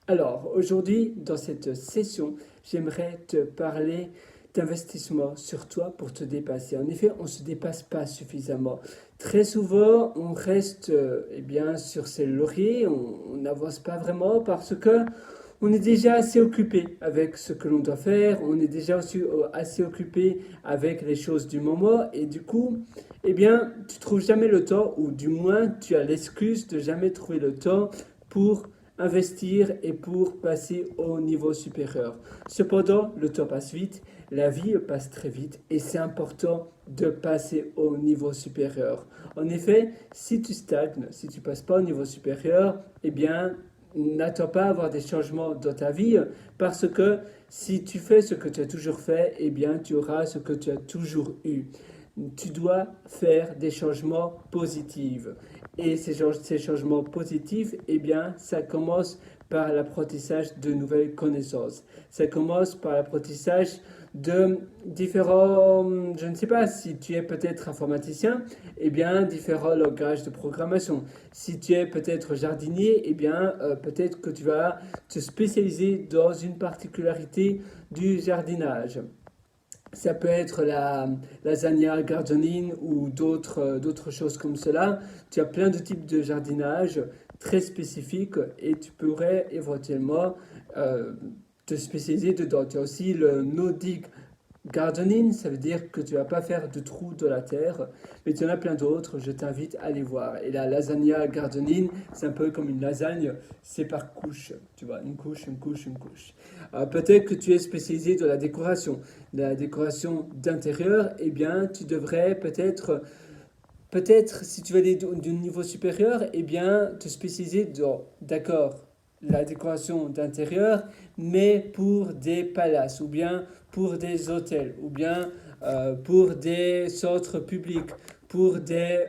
Alors, aujourd'hui, dans cette session, j'aimerais te parler d'investissement sur toi pour te dépasser. En effet, on ne se dépasse pas suffisamment. Très souvent, on reste sur ses lauriers, on n'avance pas vraiment parce que on est déjà assez occupé avec ce que l'on doit faire, on est déjà aussi assez occupé avec les choses du moment et du coup, tu trouves jamais le temps ou du moins tu as l'excuse de jamais trouver le temps pour investir et pour passer au niveau supérieur. Cependant, le temps passe vite, la vie passe très vite et c'est important de passer au niveau supérieur. En effet, si tu stagnes, si tu passes pas au niveau supérieur, n'attends pas à avoir des changements dans ta vie parce que si tu fais ce que tu as toujours fait, tu auras ce que tu as toujours eu. Tu dois faire des changements positifs. Et ces changements positifs, ça commence par l'apprentissage de nouvelles connaissances. Ça commence par l'apprentissage de différents, je ne sais pas, si tu es peut-être informaticien, différents langages de programmation. Si tu es peut-être jardinier, peut-être que tu vas te spécialiser dans une particularité du jardinage. Ça peut être la lasagna gardening ou d'autres choses comme cela. Tu as plein de types de jardinage très spécifiques et tu pourrais éventuellement euh, te spécialiser dedans. Tu as aussi le no-dig gardening, ça veut dire que tu vas pas faire de trous dans la terre, mais tu en as plein d'autres, je t'invite à les voir. Et la lasagna gardening, c'est un peu comme une lasagne, c'est par couche, tu vois, une couche, une couche, une couche. Peut-être que tu es spécialisé dans la décoration d'intérieur, tu devrais peut-être, si tu veux aller d'un niveau supérieur, te spécialiser dans, d'accord, la décoration d'intérieur, mais pour des palaces, ou bien pour des hôtels, ou bien pour des centres publics, pour des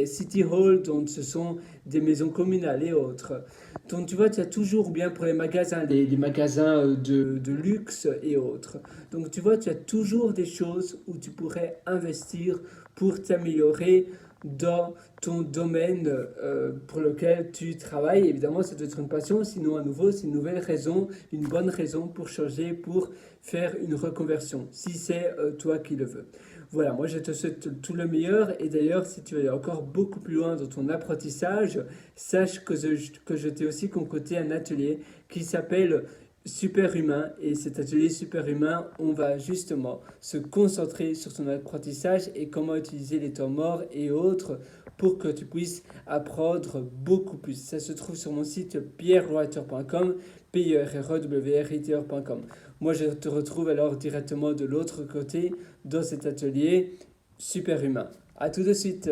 city halls, donc ce sont des maisons communales et autres. Donc tu vois, tu as toujours, ou bien pour les magasins, les magasins de luxe et autres. Donc tu vois, tu as toujours des choses où tu pourrais investir pour t'améliorer dans ton domaine pour lequel tu travailles. Évidemment, ça doit être une passion, sinon à nouveau, c'est une nouvelle raison, une bonne raison pour changer, pour faire une reconversion, si c'est toi qui le veux. Voilà, moi je te souhaite tout le meilleur et d'ailleurs si tu veux aller encore beaucoup plus loin dans ton apprentissage, sache que je t'ai aussi concocté un atelier qui s'appelle Superhumain et cet atelier Superhumain, on va justement se concentrer sur ton apprentissage et comment utiliser les temps morts et autres pour que tu puisses apprendre beaucoup plus. Ça se trouve sur mon site pierrewriter.com, pierrewriter.com. Moi, je te retrouve alors directement de l'autre côté dans cet atelier super humain. À tout de suite.